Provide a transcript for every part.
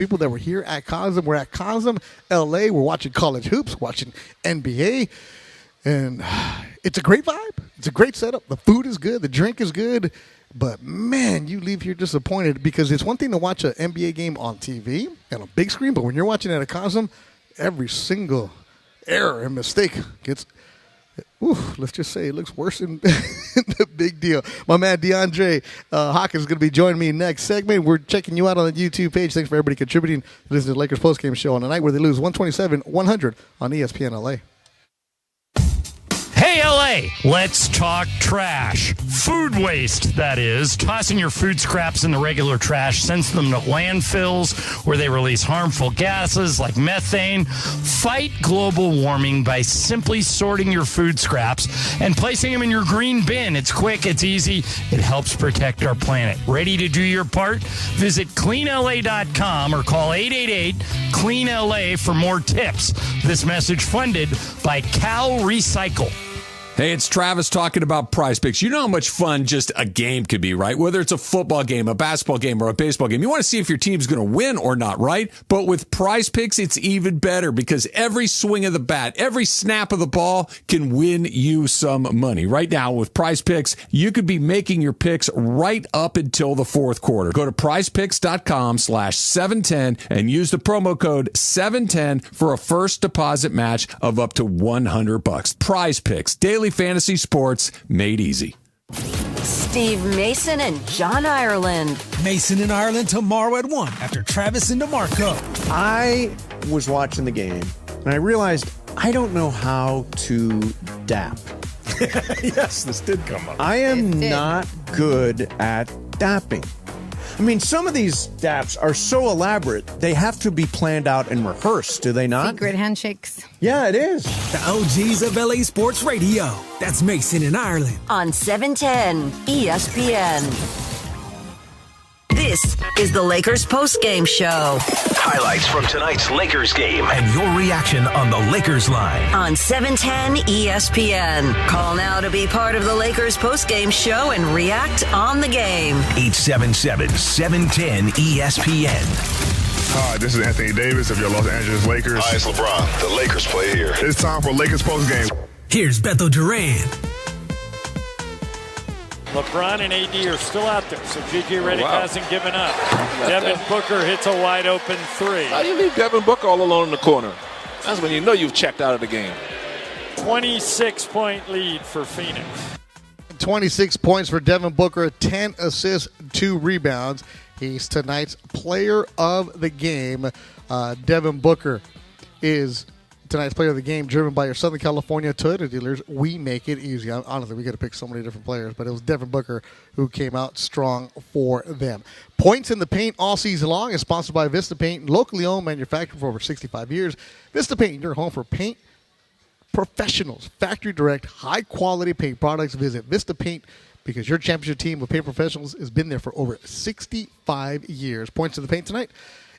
people that were here at Cosm. We're at Cosm, LA. We're watching college hoops, watching NBA. And it's a great vibe. It's a great setup. The food is good. The drink is good. But, man, you leave here disappointed because it's one thing to watch an NBA game on TV and a big screen, but when you're watching at a Cosm, every single error and mistake gets, let's just say it looks worse than the big deal. My man DeAndre Hawkins is going to be joining me next segment. We're checking you out on the YouTube page. Thanks for everybody contributing. This is the Lakers postgame show on a night where they lose 127-100 on ESPN LA. Hey, LA, let's talk trash. Food waste, that is. Tossing your food scraps in the regular trash sends them to landfills where they release harmful gases like methane. Fight global warming by simply sorting your food scraps and placing them in your green bin. It's quick, it's easy, it helps protect our planet. Ready to do your part? Visit cleanla.com or call 888-CLEAN-LA for more tips. This message funded by Cal Recycle. Hey, it's Travis talking about Prize Picks. You know how much fun just a game could be, right? Whether it's a football game, a basketball game, or a baseball game. You want to see if your team's going to win or not, right? But with Prize Picks, it's even better because every swing of the bat, every snap of the ball can win you some money. Right now, with Prize Picks, you could be making your picks right up until the fourth quarter. Go to prizepicks.com/710 and use the promo code 710 for a first deposit match of up to $100. Prize Picks, daily fantasy sports made easy. Steve Mason and John Ireland. Mason in Ireland tomorrow at 1 after Travis and DeMarco. I was watching the game and I realized I don't know how to dap. Yes, this did come up. I am not good at dapping. I mean, some of these daps are so elaborate, they have to be planned out and rehearsed, do they not? Secret handshakes. Yeah, it is. The OGs of LA Sports Radio. That's Mason in Ireland. On 710 ESPN. This is the Lakers postgame show. Highlights from tonight's Lakers game and your reaction on the Lakers line. On 710 ESPN. Call now to be part of the Lakers postgame show and react on the game. 877-710 ESPN. Hi, this is Anthony Davis of your Los Angeles Lakers. Hi, it's LeBron. The Lakers play here. It's time for Lakers postgame. Here's Beto Duran. LeBron and AD are still out there, so J.J. Redick hasn't given up. Devin Booker hits a wide-open three. How do you leave Devin Booker all alone in the corner? That's when you know you've checked out of the game. 26-point lead for Phoenix. 26 points for Devin Booker, 10 assists, 2 rebounds. He's tonight's player of the game. Devin Booker is tonight's player of the game, driven by your Southern California Toyota dealers. We make it easy. Honestly, we got to pick so many different players, but it was Devin Booker who came out strong for them. Points in the Paint all season long is sponsored by Vista Paint, locally owned, manufactured for over 65 years. Vista Paint, your home for paint professionals. Factory direct, high-quality paint products. Visit Vista Paint because your championship team of paint professionals has been there for over 65 years. Points in the Paint tonight.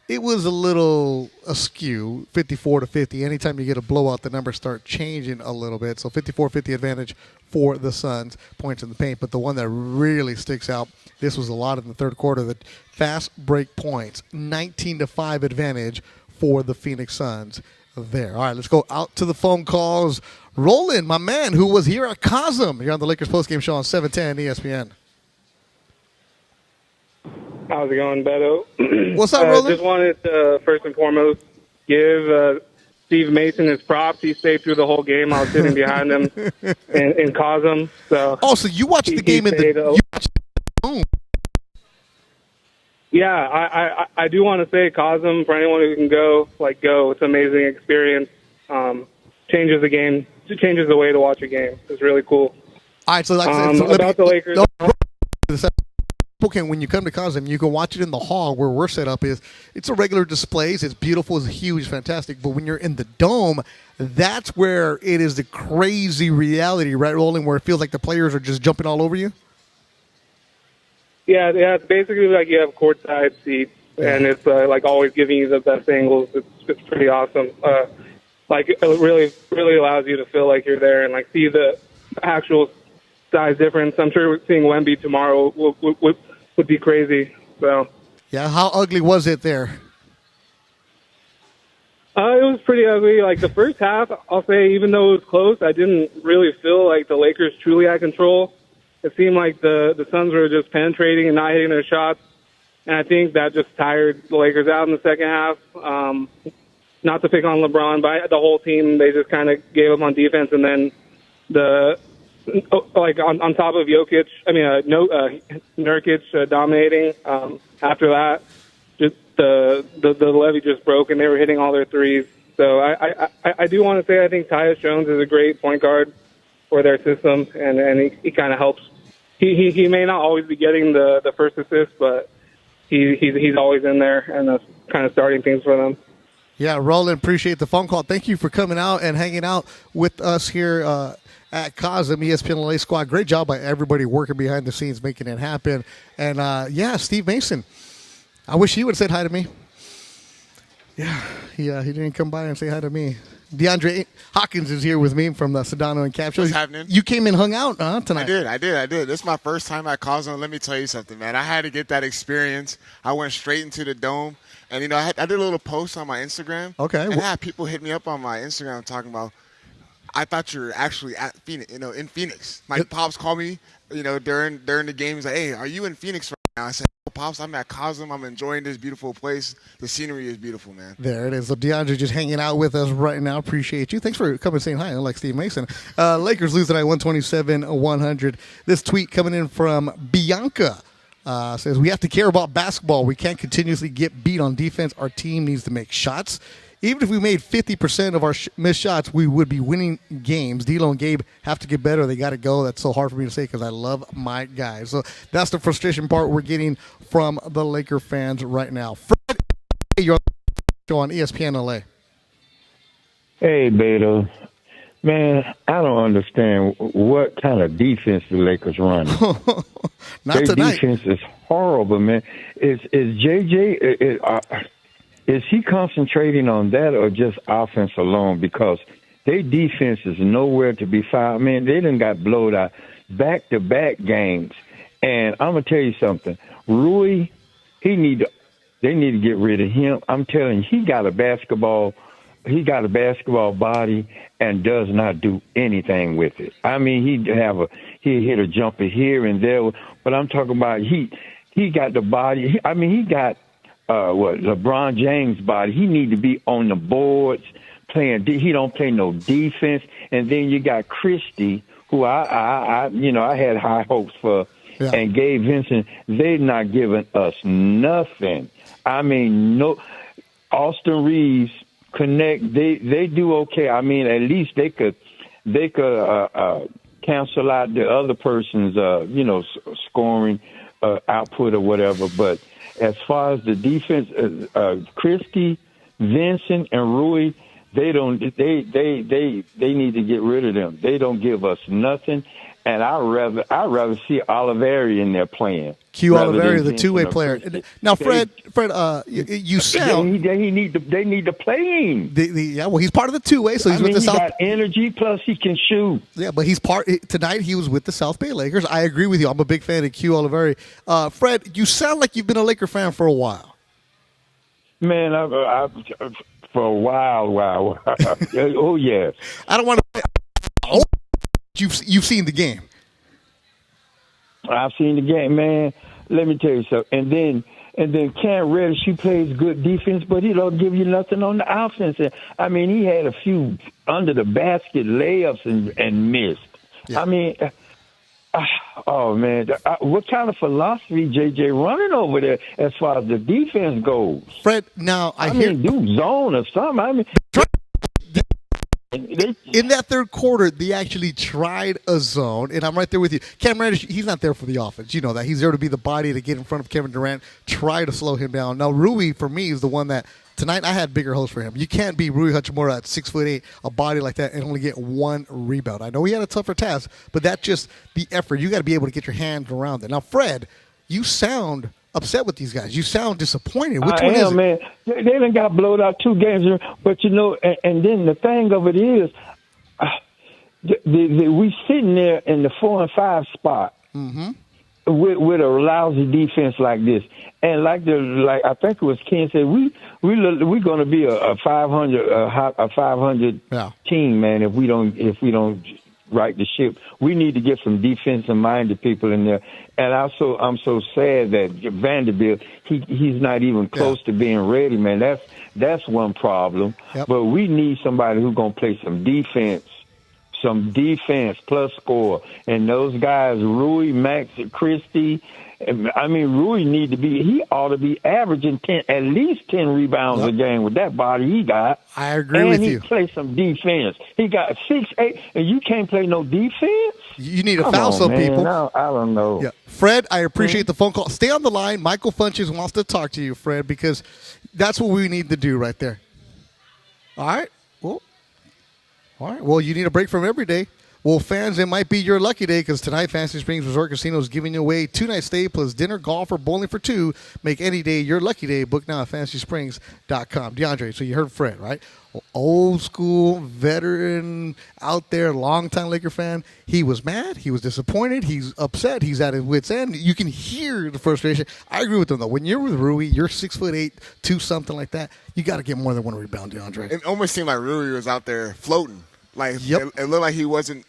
It was a little askew, 54-50. Anytime you get a blowout, the numbers start changing a little bit. So 54-50 advantage for the Suns, points in the paint. But the one that really sticks out, this was a lot in the third quarter, the fast break points, 19-5 advantage for the Phoenix Suns there. All right, let's go out to the phone calls. Roland, my man, who was here at Cosm. You're on the Lakers postgame show on 710 ESPN. How's it going, Beto? What's up, Roland? Just wanted to, first and foremost, give Steve Mason his props. He stayed through the whole game. I was sitting behind him in Cosm. So, so you watched the game in the room. Yeah, I do want to say Cosm, for anyone who can go, go. It's an amazing experience. Changes the game. It changes the way to watch a game. It's really cool. All right, so about the Lakers. Okay, when you come to Cosm, you can watch it in the hall where we're set up. It's a regular displays. It's beautiful. It's huge, fantastic. But when you're in the dome, that's where it is the crazy reality, right, Roland, where it feels like the players are just jumping all over you? Yeah, it's basically like you have courtside seats, and it's always giving you the best angles. It's pretty awesome. It really, really allows you to feel like you're there and see the actual size difference. I'm sure seeing Wemby tomorrow would be crazy. So yeah, how ugly was it there? It was pretty ugly. Like the first half, I'll say, even though it was close, I didn't really feel like the Lakers truly had control. It seemed like the Suns were just penetrating and not hitting their shots, and I think that just tired the Lakers out in the second half. Not to pick on LeBron, but the whole team, they just kind of gave up on defense, and then on top of Jokic, Nurkic dominating. After that, just the levee just broke, and they were hitting all their threes. So I do want to say I think Tyus Jones is a great point guard for their system, and he kind of helps. He may not always be getting the first assist, but he's always in there and kind of starting things for them. Yeah, Roland, appreciate the phone call. Thank you for coming out and hanging out with us here at Cosm, ESPN LA Squad. Great job by everybody working behind the scenes, making it happen. And, Steve Mason, I wish he would have said hi to me. Yeah, he didn't come by and say hi to me. DeAndre Hawkins is here with me from the Sedano and Cap Show. What's happening? You came and hung out tonight. I did. This is my first time at Cosmo. Let me tell you something, man. I had to get that experience. I went straight into the dome. And, I did a little post on my Instagram. Okay. And I had people hit me up on my Instagram talking about, I thought you were actually at Phoenix, in Phoenix. My pops called me, during the game. He's like, hey, are you in Phoenix right now? I said, oh, Pops, I'm at Cosm. I'm enjoying this beautiful place. The scenery is beautiful, man. There it is. So DeAndre just hanging out with us right now. Appreciate you. Thanks for coming and saying hi, like Steve Mason. Lakers lose tonight 127-100. This tweet coming in from Bianca. Says, we have to care about basketball. We can't continuously get beat on defense. Our team needs to make shots. Even if we made 50% of our missed shots, we would be winning games. D'Lo and Gabe have to get better. They got to go. That's so hard for me to say because I love my guys. So that's the frustration part we're getting from the Laker fans right now. Fred, you're on ESPN LA. Hey, Beto. Man, I don't understand what kind of defense the Lakers run. Their defense is horrible, man. Is JJ is he concentrating on that or just offense alone? Because their defense is nowhere to be found. Man, they done got blowed out back-to-back games. And I'm gonna tell you something. Rui, they need to get rid of him. I'm telling you, he got a basketball body and does not do anything with it. I mean, he hit a jumper here and there, but I'm talking about he got the body. He got LeBron James body. He need to be on the boards playing. He don't play no defense. And then you got Christie, who I had high hopes for, and Gabe Vincent. They're not giving us nothing. I mean, no. Austin Reeves. Connect, they do okay. I mean, at least they could cancel out the other person's scoring output or whatever. But as far as the defense, Christie, Vincent, and Rui, they need to get rid of them. They don't give us nothing. And I'd rather see Oliveri in there playing. Q Oliveri, the two-way player. Now, Fred, you sound they need to play him. He's part of the two-way, so he's with the South. He got energy, plus he can shoot. Yeah, but he's tonight. He was with the South Bay Lakers. I agree with you. I'm a big fan of Q Oliveri. Fred, you sound like you've been a Laker fan for a while. Man, I for a while. Oh yes. I don't want to. Oh. You've seen the game. I've seen the game, man. Let me tell you something. And then Cam Reddish, he plays good defense, but he don't give you nothing on the offense. I mean, he had a few under the basket layups and missed. Yeah. I mean, oh man, what kind of philosophy JJ running over there as far as the defense goes? Fred, now I hear do zone or something. I mean. In that third quarter, they actually tried a zone, and I'm right there with you. Cam Reddish, he's not there for the offense. You know that. He's there to be the body to get in front of Kevin Durant, try to slow him down. Now, Rui, for me, is the one that tonight I had bigger hopes for him. You can't be Rui Hachimura at 6'8", a body like that, and only get one rebound. I know he had a tougher task, but that's just the effort. You got to be able to get your hands around it. Now, Fred, you sound upset with these guys. You sound disappointed. Which one is it? Man. They done got blowed out 2 games, but and then the thing of it is, we sitting there in the 4 and 5 spot, with a lousy defense like this, and like I think it was Ken said, we're going to be a 500 team, man. If we don't right the ship, we need to get some defensive minded people in there. And also, I'm so sad that Vanderbilt, he's not even close to being ready, man. That's one problem. Yep. But we need somebody who's gonna play some defense plus score. And those guys, Rui, Max, Christie. I mean, Rui he ought to be averaging at least 10 rebounds a game with that body he got. I agree with you. And he play some defense. He got 6'8", and you can't play no defense? You need to foul some people. No, I don't know. Yeah. Fred, I appreciate the phone call. Stay on the line. Michael Funches wants to talk to you, Fred, because that's what we need to do right there. All right. Well, you need a break from every day. Well, fans, it might be your lucky day because tonight Fantasy Springs Resort Casino is giving you away 2-night stay plus dinner, golf, or bowling for two. Make any day your lucky day. Book now at FantasySprings.com. DeAndre, so you heard Fred, right? Old school veteran out there, longtime Laker fan. He was mad. He was disappointed. He's upset. He's at his wit's end. You can hear the frustration. I agree with him, though. When you're with Rui, you're 6'8", 2 something like that. You got to get more than one rebound, DeAndre. It almost seemed like Rui was out there floating. Like it looked like he wasn't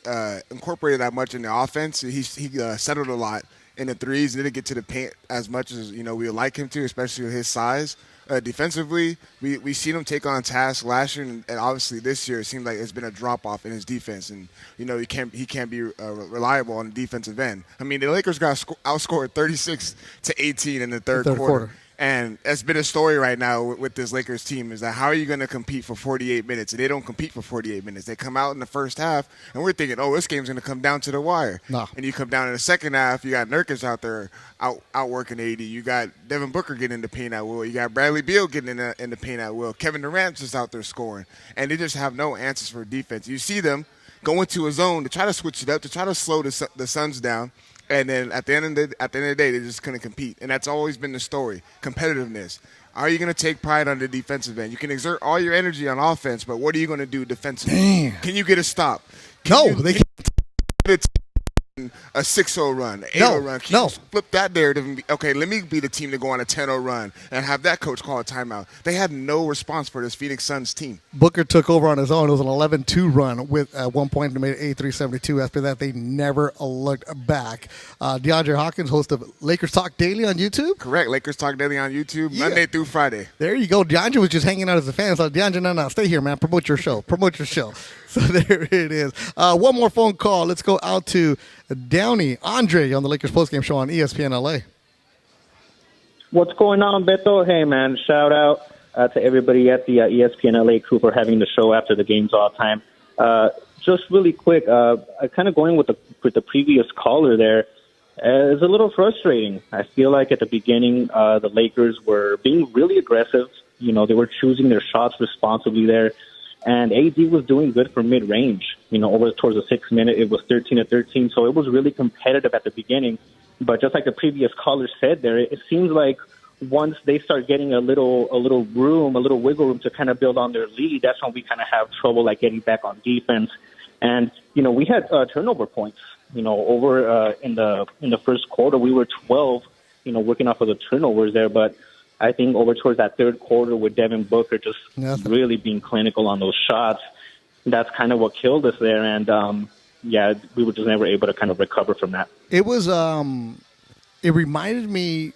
incorporated that much in the offense. He settled a lot in the threes. Didn't get to the paint as much as we would like him to, especially with his size. Defensively, we seen him take on tasks last year, and obviously this year it seems like it's been a drop off in his defense, and he can't be reliable on the defensive end. I mean, the Lakers got outscored 36-18 in the third quarter. And that's been a story right now with this Lakers team is that how are you going to compete for 48 minutes? And they don't compete for 48 minutes. They come out in the first half, and we're thinking, this game's going to come down to the wire. No. And you come down in the second half, you got Nurkic out there outworking AD. You got Devin Booker getting in the paint at will. You got Bradley Beal getting in the paint at will. Kevin Durant's just out there scoring. And they just have no answers for defense. You see them go into a zone to try to switch it up, to try to slow the Suns down. And then at the end of the day, they're just going to compete. And that's always been the story, competitiveness. Are you going to take pride on the defensive end? You can exert all your energy on offense, but what are you going to do defensively? Damn. Can you get a stop? They can't. A 6-0 run, an 8-0 run. Can you flip that there to be, okay, let me be the team to go on a 10-0 run and have that coach call a timeout. They had no response for this Phoenix Suns team. Booker took over on his own. It was an 11-2 run with at one point they made it 83-72. After that, they never looked back. DeAndre Hawkins, host of Lakers Talk Daily on YouTube. Correct. Lakers Talk Daily on YouTube, Monday through Friday. There you go. DeAndre was just hanging out as a fan. So DeAndre, no, stay here, man. Promote your show. So there it is. One more phone call. Let's go out to Downey. Andre on the Lakers postgame show on ESPN LA. What's going on, Beto? Hey, man, shout out to everybody at the ESPN LA crew for having the show after the games all the time. Just really quick, kind of going with the previous caller there, it's a little frustrating. I feel like at the beginning, the Lakers were being really aggressive. They were choosing their shots responsibly there. And AD was doing good for mid-range. Over towards the 6th minute, it was 13-13. So it was really competitive at the beginning. But just like the previous caller said there, it seems like once they start getting a little room, a little wiggle room to kind of build on their lead, that's when we kind of have trouble like getting back on defense. And, we had turnover points. Over in the first quarter, we were 12, working off of the turnovers there. But I think over towards that third quarter with Devin Booker just really being clinical on those shots, that's kind of what killed us there. And, we were just never able to kind of recover from that. It was it reminded me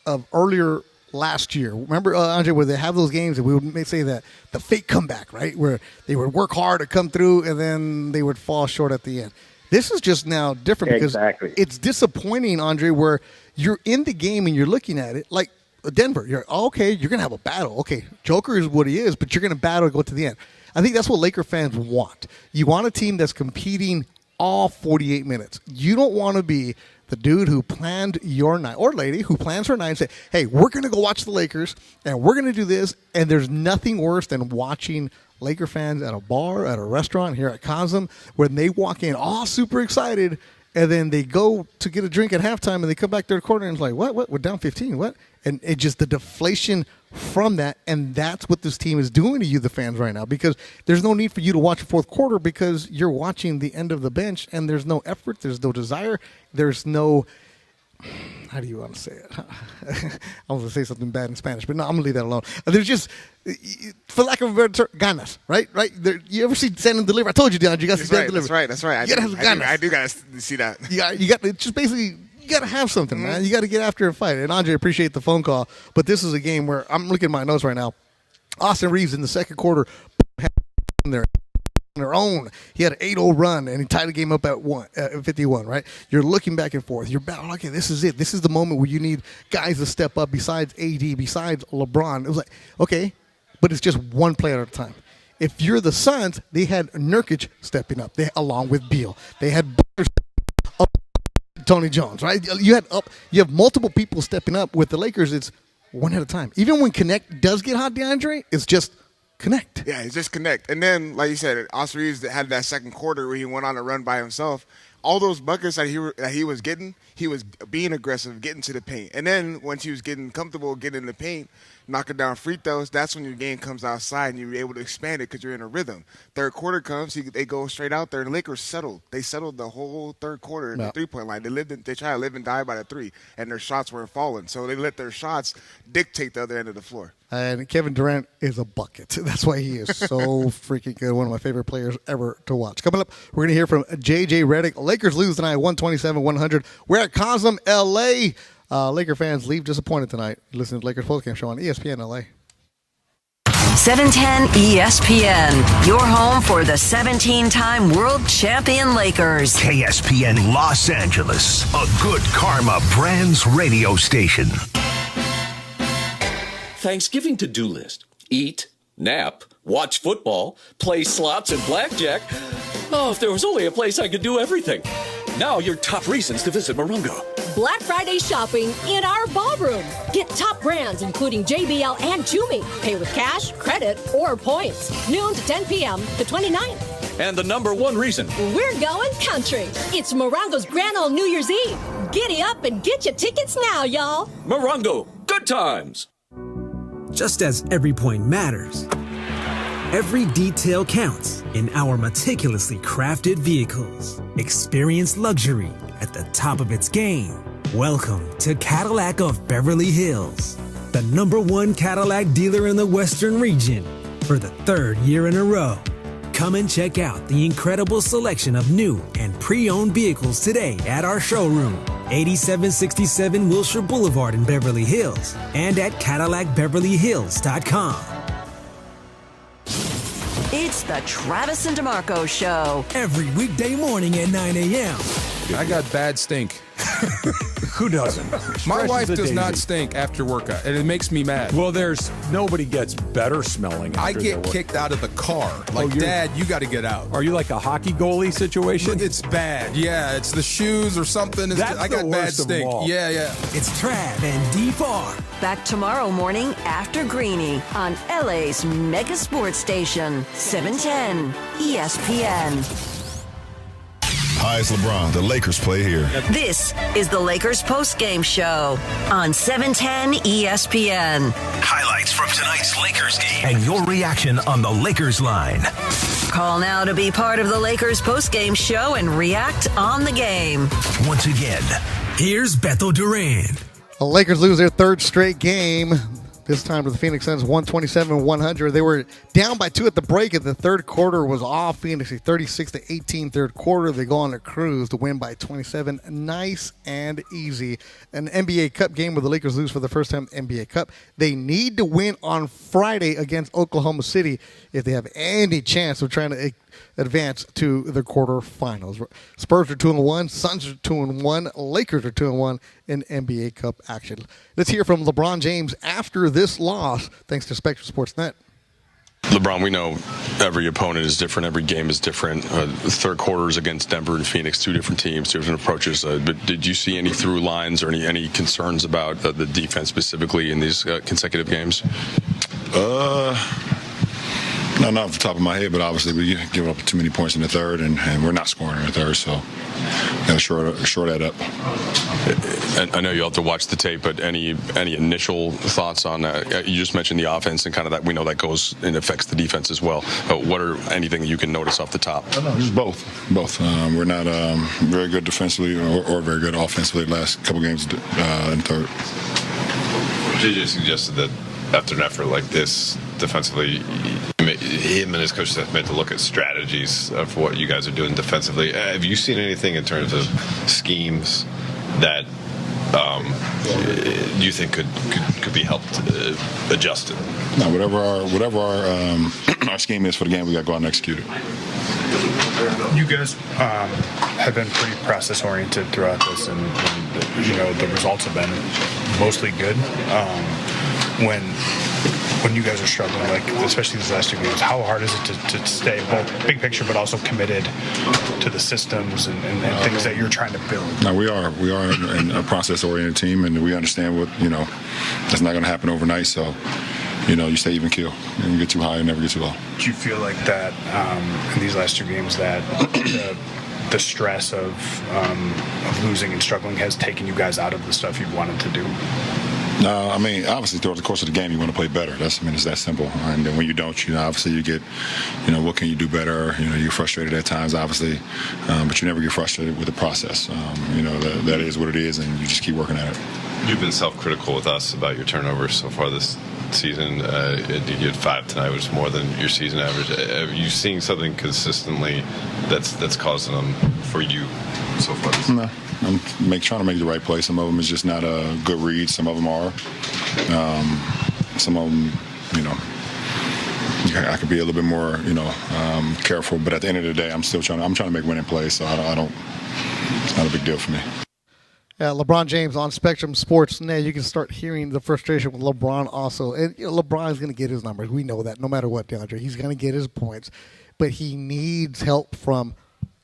of earlier last year. Remember, Andre, where they have those games and we would say that the fake comeback, right, where they would work hard to come through and then they would fall short at the end. This is just now different because it's disappointing, Andre, where you're in the game and you're looking at it like, Denver, you're going to have a battle. Okay, Joker is what he is, but you're going to battle and go to the end. I think that's what Laker fans want. You want a team that's competing all 48 minutes. You don't want to be the dude who planned your night, or lady who plans her night and say, hey, we're going to go watch the Lakers, and we're going to do this, and there's nothing worse than watching Laker fans at a bar, at a restaurant here at Cosm, when they walk in all super excited, and then they go to get a drink at halftime, and they come back third quarter, and it's like, what? We're down 15, what? And it just the deflation from that, and that's what this team is doing to you, the fans, right now, because there's no need for you to watch the fourth quarter because you're watching the end of the bench, and there's no effort, there's no desire, there's no how do you want to say it? I was going to say something bad in Spanish, but no, I'm going to leave that alone. There's just, for lack of a better term, ganas, right? You ever see Stand and Deliver? I told you, DeAndre, you got to see Stand and Deliver. That's right. You got to have ganas. I do got to see that. You got just basically, you got to have something, man. You got to get after a fight. And Andre, appreciate the phone call, but this is a game where I'm looking at my notes right now. Austin Reeves in the second quarter had there. Their own. He had an 8-0 run, and he tied the game up at 51, right? You're looking back and forth. You're battling, okay, this is it. This is the moment where you need guys to step up besides AD, besides LeBron. It was like, okay, but it's just one player at a time. If you're the Suns, they had Nurkic stepping up, along with Beal. They had Tony Jones, right? You have multiple people stepping up. With the Lakers, it's one at a time. Even when Connect does get hot, DeAndre, it's just connect. Yeah, it's just connect. And then, like you said, Austin Reeves had that second quarter where he went on a run by himself. All those buckets that he was getting, he was being aggressive, getting to the paint. And then once he was getting comfortable getting in the paint, knocking down free throws, that's when your game comes outside and you're able to expand it because you're in a rhythm. Third quarter comes, they go straight out there. The Lakers settled. They settled the whole third quarter in the three-point line. They try to live and die by the three, and their shots weren't falling. So they let their shots dictate the other end of the floor. And Kevin Durant is a bucket. That's why he is so freaking good. One of my favorite players ever to watch. Coming up, we're going to hear from J.J. Redick. Lakers lose tonight, 127-100. We're at Cosm, L.A. Laker fans leave disappointed tonight. Listen to Lakers Postgame Show on ESPN LA. 710 ESPN, your home for the 17-time world champion Lakers. KSPN Los Angeles, a Good Karma Brands radio station. Thanksgiving to-do list. Eat, nap, watch football, play slots and blackjack. Oh, if there was only a place I could do everything. Now your top reasons to visit Morongo. Black Friday shopping in our ballroom. Get top brands including JBL and Tumi. Pay with cash, credit, or points. Noon to 10 p.m. the 29th. And the number one reason. We're going country. It's Morongo's Grand Ole New Year's Eve. Giddy up and get your tickets now, y'all. Morongo, good times. Just as every point matters, every detail counts in our meticulously crafted vehicles. Experience luxury at the top of its game. Welcome to Cadillac of Beverly Hills, the #1 Cadillac dealer in the Western region for the third year in a row. Come and check out the incredible selection of new and pre-owned vehicles today at our showroom, 8767 Wilshire Boulevard in Beverly Hills, and at CadillacBeverlyHills.com. It's the Travis and DeMarco Show. Every weekday morning at 9 a.m. I got bad stink. Who doesn't? My Fresh wife as a does daisy. not stink after workout, and it makes me mad. Well, nobody gets better smelling after I their get work. kicked out of the car. Like, Dad, you got to get out. Are you like a hockey goalie situation? It's bad. Yeah, it's the shoes or something. I got bad worst of stink. all. Yeah. It's Trav and D-Far. Back tomorrow morning after Greeny on LA's mega sports station, 710 ESPN. Hi, it's LeBron. The Lakers play here. This is the Lakers postgame show on 710 ESPN. Highlights from tonight's Lakers game and your reaction on the Lakers line. Call now to be part of the Lakers postgame show and react on the game. Once again, here's Beto Duran. The Lakers lose their third straight game. This time to the Phoenix Suns, 127-100. They were down by 2 at the break, and the third quarter was off. Phoenix, a 36-18 third quarter. They go on a cruise to win by 27. Nice and easy. An NBA Cup game where the Lakers lose for the first time in NBA Cup. They need to win on Friday against Oklahoma City if they have any chance of trying to advance to the quarterfinals. Spurs are 2-1, Suns are 2-1, Lakers are 2-1 in NBA Cup action. Let's hear from LeBron James after this loss, thanks to Spectrum Sportsnet. LeBron, we know every opponent is different. Every game is different. Third quarters against Denver and Phoenix, two different teams, two different approaches. But did you see any through lines or any concerns about the defense specifically in these consecutive games? No, No, not off the top of my head, but obviously we give up too many points in the third, and we're not scoring in the third, so got to shore that up. I know you have to watch the tape, but any initial thoughts on you just mentioned the offense and kind of that we know that goes and affects the defense as well. What are anything you can notice off the top? Just both. We're not very good defensively or very good offensively the last couple games in third. JJ suggested that after an effort like this defensively, him and his coach staff meant to look at strategies of what you guys are doing defensively. Have you seen anything in terms of schemes that you think could be helped adjusted? No, whatever our scheme is for the game, we got to go out and execute it. You guys have been pretty process oriented throughout this, and the results have been mostly good. When you guys are struggling, like especially these last 2 games, how hard is it to stay both big picture but also committed to the systems and things that you're trying to build? No, we are in a process-oriented team, and we understand what that's not going to happen overnight. So, you stay even keel. You don't get too high and never get too low. Do you feel like that in these last 2 games that the stress of losing and struggling has taken you guys out of the stuff you wanted to do? No, I mean, obviously, throughout the course of the game, you want to play better. It's that simple. And then when you don't, obviously you get, what can you do better? You're frustrated at times, obviously, but you never get frustrated with the process. That is what it is, and you just keep working at it. You've been self-critical with us about your turnovers so far this season. You had 5 tonight, which is more than your season average. Are you seeing something consistently that's causing them for you so far this season? No. I'm trying to make the right play. Some of them is just not a good read. Some of them are. Some of them, I could be a little bit more, careful. But at the end of the day, I'm trying to make winning plays. So I don't. It's not a big deal for me. Yeah, LeBron James on Spectrum Sports Net. You can start hearing the frustration with LeBron also. And LeBron's going to get his numbers. We know that no matter what, DeAndre. He's going to get his points. But he needs help from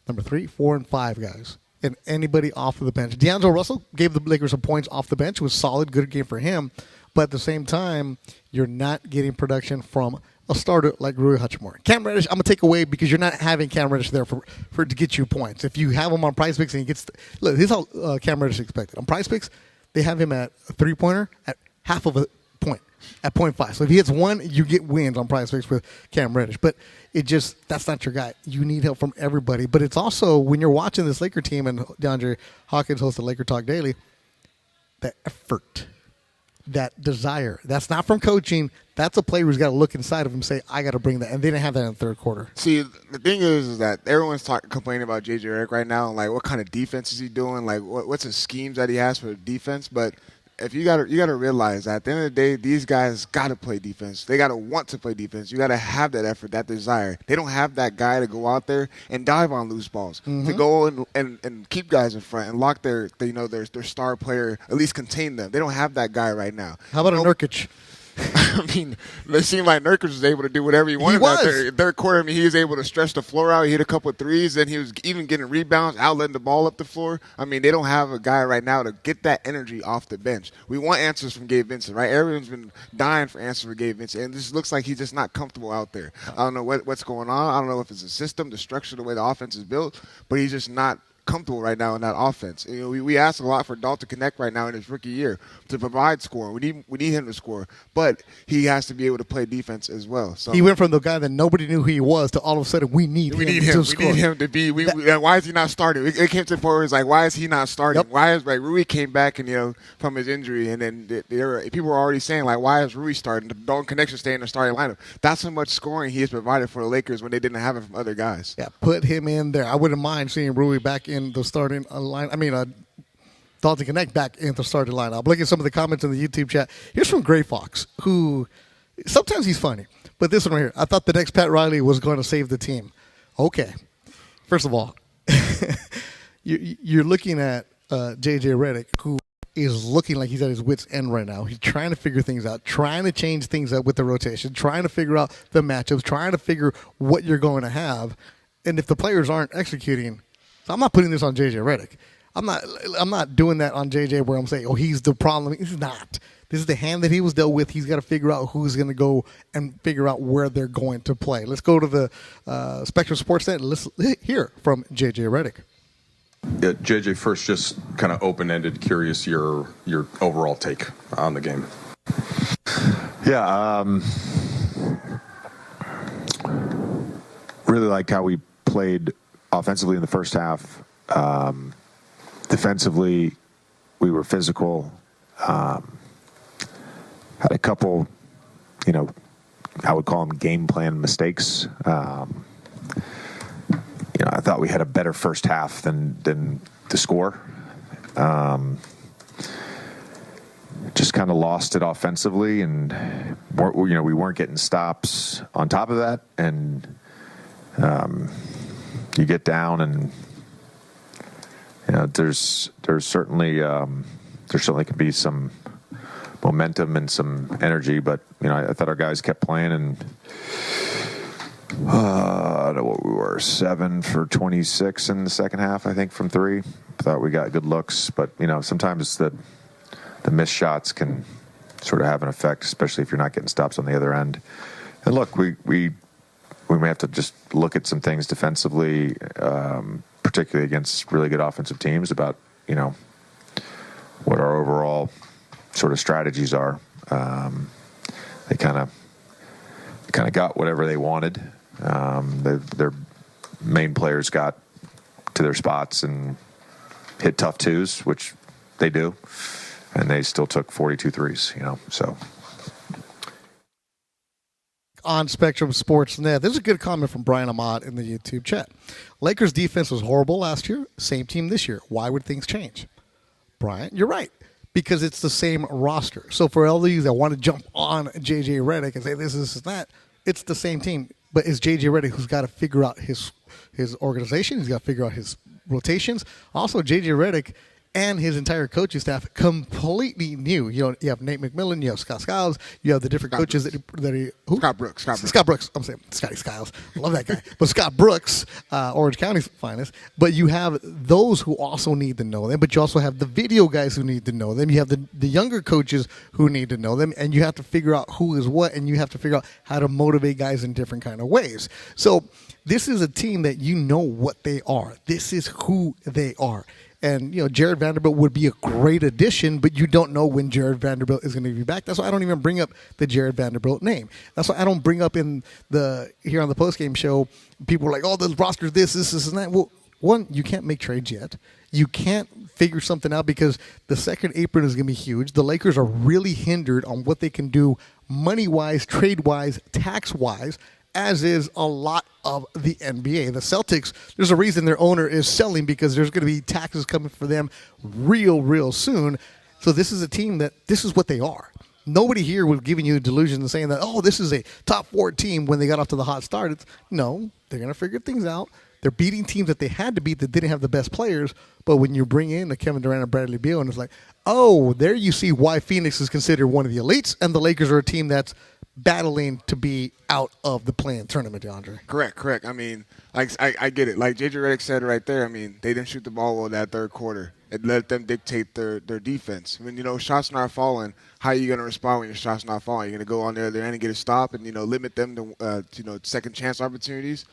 number 3, 4, and 5 guys. And anybody off of the bench. D'Angelo Russell gave the Lakers some points off the bench. It was a solid, good game for him. But at the same time, you're not getting production from a starter like Rui Hachimura. Cam Reddish, I'm going to take away because you're not having Cam Reddish there for to get you points. If you have him on Price Picks and he gets – look, here's how Cam Reddish is expected. On Price Picks, they have him at a three-pointer at half of a point, at 0.5. So if he hits 1, you get wins on Price Picks with Cam Reddish. But that's not your guy. You need help from everybody. But it's also, when you're watching this Laker team, and DeAndre Hawkins hosts the Laker Talk Daily, that effort, that desire. That's not from coaching. That's a player who's got to look inside of him and say, I got to bring that. And they didn't have that in the third quarter. See, the thing is that everyone's complaining about J.J. Redick right now. Like, what kind of defense is he doing? Like, what's the schemes that he has for defense? But if you got to realize that at the end of the day, these guys got to play defense. They got to want to play defense. You got to have that effort, that desire. They don't have that guy to go out there and dive on loose balls, to go and keep guys in front and lock their star player, at least contain them. They don't have that guy right now. How about a Nurkic? I mean, it seemed like Nurkic was able to do whatever he wanted out there. Third quarter, I mean, he was able to stretch the floor out. He hit a couple of threes, and he was even getting rebounds, outletting the ball up the floor. I mean, they don't have a guy right now to get that energy off the bench. We want answers from Gabe Vincent, right? Everyone's been dying for answers for Gabe Vincent, and this looks like he's just not comfortable out there. I don't know what's going on. I don't know if it's a system, the structure, the way the offense is built, but he's just not comfortable right now in that offense. We ask a lot for Dalton Connect right now in his rookie year to provide scoring. We need him to score, but he has to be able to play defense as well. So he went from the guy that nobody knew who he was to all of a sudden we need him to score. We need him to be. Why is he not starting? It came to the point where it's like, why is he not starting? Yep. Why is Rui came back and from his injury, and then people were already saying like, why is Rui starting? The Dalton Connect should stay in the starting lineup. That's how much scoring he has provided for the Lakers when they didn't have it from other guys. Yeah, put him in there. I wouldn't mind seeing Rui back in the starting line. I mean, Dalton Connect back in the starting lineup. Look at some of the comments in the YouTube chat. Here's from Gray Fox, who sometimes he's funny, but this one right here. I thought the next Pat Riley was going to save the team. Okay, first of all, you're looking at J.J. Redick, who is looking like he's at his wit's end right now. He's trying to figure things out, trying to change things up with the rotation, trying to figure out the matchups, trying to figure what you're going to have, and if the players aren't executing. So I'm not putting this on J.J. Redick. I'm not doing that on J.J. where I'm saying, oh, he's the problem. He's not. This is the hand that he was dealt with. He's got to figure out who's going to go and figure out where they're going to play. Let's go to the Spectrum Sports Net and let's hear from J.J. Redick. Yeah, JJ, first, just kind of open-ended, curious your overall take on the game. Yeah, really liked how we played offensively in the first half. Defensively, we were physical. Had a couple, I would call them game plan mistakes. I thought we had a better first half than the score. Just kind of lost it offensively, and we weren't getting stops on top of that. And you get down, and there's certainly can be some momentum and some energy, but I thought our guys kept playing, and what we were 7 for 26 in the second half, I think, from 3. Thought we got good looks, but sometimes the missed shots can sort of have an effect, especially if you're not getting stops on the other end. And look, we may have to just look at some things defensively, particularly against really good offensive teams, about what our overall sort of strategies are. They kind of got whatever they wanted. Their main players got to their spots and hit tough twos, which they do, and they still took 42 threes, so. On Spectrum Sports Net, there's a good comment from Brian Ahmad in the YouTube chat. Lakers defense was horrible last year, same team this year. Why would things change? Brian, you're right, because it's the same roster. So for all these that want to jump on J.J. Redick and say this is that, it's the same team. But it's J.J. Redick who's got to figure out his organization. He's got to figure out his rotations. Also, J.J. Redick and his entire coaching staff completely new. You have Nate McMillan, you have Scott Skiles, you have the different coaches Scott Brooks. Scott Brooks. I'm saying Scotty Skiles. I love that guy. But Scott Brooks, Orange County's finest. But you have those who also need to know them. But you also have the video guys who need to know them. You have the younger coaches who need to know them. And you have to figure out who is what. And you have to figure out how to motivate guys in different kind of ways. So this is a team that what they are. This is who they are. And, Jared Vanderbilt would be a great addition, but you don't know when Jared Vanderbilt is going to be back. That's why I don't even bring up the Jared Vanderbilt name. That's why I don't bring up here on the postgame show, people are like, oh, the roster's this, and that. Well, one, you can't make trades yet. You can't figure something out because the second apron is going to be huge. The Lakers are really hindered on what they can do money-wise, trade-wise, tax-wise, as is a lot of the NBA. The Celtics, there's a reason their owner is selling because there's going to be taxes coming for them real soon. So this is a team this is what they are. Nobody here was giving you a delusion and saying that, oh, this is a top 4 team when they got off to the hot start. No, they're going to figure things out. They're beating teams that they had to beat that didn't have the best players. But when you bring in a Kevin Durant and Bradley Beal, and it's like, oh, there you see why Phoenix is considered one of the elites, and the Lakers are a team that's battling to be out of the play-in tournament, DeAndre. Correct. I mean, I get it. Like J.J. Redick said right there, I mean, they didn't shoot the ball well that third quarter. It let them dictate their defense. When, shots not falling, how are you going to respond when your shot's not falling? You're going to go on the other end and get a stop and, limit them to, second chance opportunities.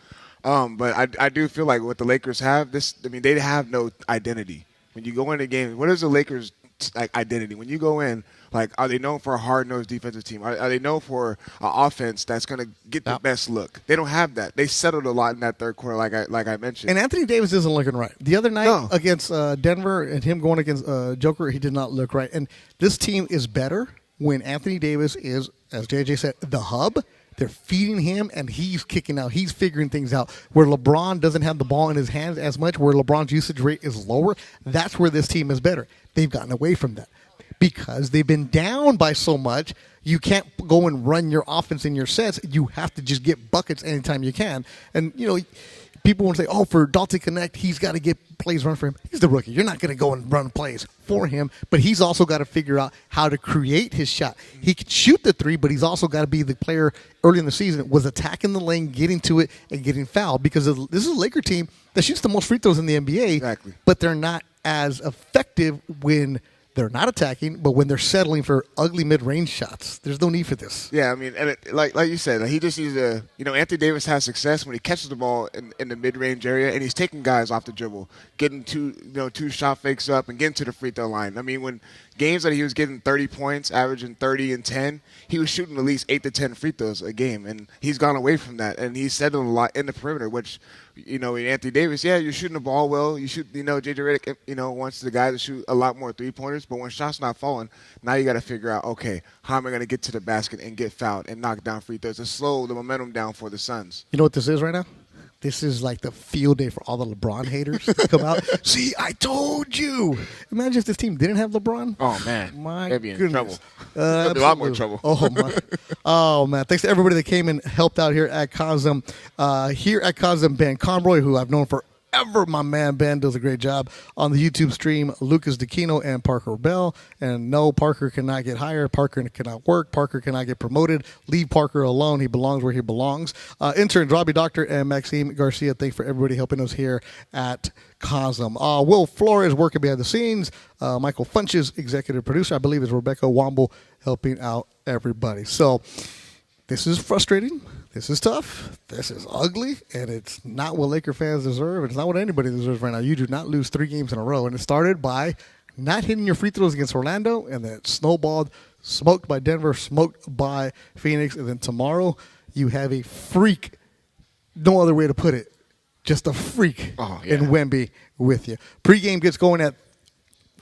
But I do feel like what the Lakers have, they have no identity. When you go in a game, what is the Lakers' identity? When you go in, are they known for a hard-nosed defensive team? Are they known for an offense that's going to get the best look? They don't have that. They settled a lot in that third quarter, like I mentioned. And Anthony Davis isn't looking right. The other night against Denver and him going against Joker, he did not look right. And this team is better when Anthony Davis is, as JJ said, the hub. They're feeding him, and he's kicking out. He's figuring things out. Where LeBron doesn't have the ball in his hands as much, where LeBron's usage rate is lower, that's where this team is better. They've gotten away from that because they've been down by so much. You can't go and run your offense in your sets. You have to just get buckets anytime you can. And, people want to say, oh, for Dalton Connect, he's got to get plays run for him. He's the rookie. You're not going to go and run plays for him, but he's also got to figure out how to create his shot. He can shoot the three, but he's also got to be the player early in the season was attacking the lane, getting to it, and getting fouled because this is a Laker team that shoots the most free throws in the NBA, but they're not as effective when they're not attacking, but when they're settling for ugly mid-range shots. There's no need for this. Yeah, I mean, and like you said, he just needs to. Anthony Davis has success when he catches the ball in the mid-range area, and he's taking guys off the dribble, getting two shot fakes up, and getting to the free throw line. I mean, when games that he was getting 30 points, averaging 30 and 10, he was shooting at least 8 to 10 free throws a game, and he's gone away from that, and he's settling a lot in the perimeter, which. Anthony Davis, you're shooting the ball well. You shoot, J.J. Redick, wants the guy to shoot a lot more three-pointers. But when shots not falling, now you got to figure out, okay, how am I going to get to the basket and get fouled and knock down free throws to slow the momentum down for the Suns? You know what this is right now? This is like the field day for all the LeBron haters to come out. See, I told you. Imagine if this team didn't have LeBron. Oh, man. They'd be in trouble. A lot more trouble. Oh, man. Thanks to everybody that came and helped out here at Cosm. Here at Cosm, Ben Conroy, who I've known forever. My man Ben does a great job on the YouTube stream. Lucas DeQuino and Parker Bell. And no, Parker cannot get hired. Parker cannot work. Parker cannot get promoted. Leave Parker alone. He belongs where he belongs. Interns Robbie Doctor and Maxime Garcia. Thanks for everybody helping us here at Cosm. Will Flores working behind the scenes. Michael Funches, executive producer. I believe is Rebecca Womble helping out everybody. So this is frustrating. This is tough. This is ugly, and it's not what Laker fans deserve. It's not what anybody deserves right now. You do not lose 3 games in a row, and it started by not hitting your free throws against Orlando, and then it snowballed, smoked by Denver, smoked by Phoenix, and then tomorrow you have a freak, no other way to put it, just a freak in Wemby with you. Pregame gets going at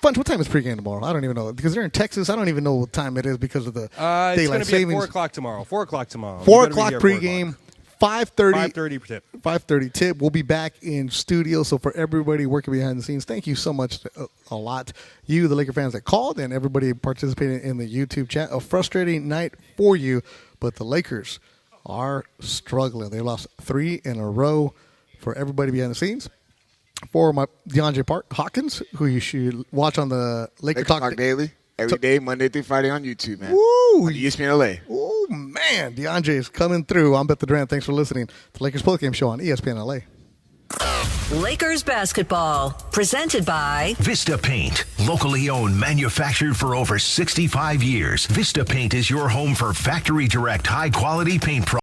Funch, what time is pregame tomorrow? I don't even know. Because they're in Texas, I don't even know what time it is because of the daylight savings. It's going to be at 4 o'clock tomorrow. 4 o'clock tomorrow. 4 o'clock pregame, 5:30. 5:30 tip. 5:30 tip. We'll be back in studio. So for everybody working behind the scenes, thank you so much a lot. You, the Laker fans that called, and everybody participating in the YouTube chat. A frustrating night for you, but the Lakers are struggling. They lost 3 in a row for everybody behind the scenes. For my DeAndre Hawkins, who you should watch on the Laker Talk Daily every day, Monday through Friday on YouTube, man. Woo! ESPN LA. Oh, man. DeAndre is coming through. I'm Beth the Durant. Thanks for listening to Lakers Postgame Show on ESPN LA. Lakers basketball, presented by Vista Paint. Locally owned, manufactured for over 65 years. Vista Paint is your home for factory direct, high quality paint products.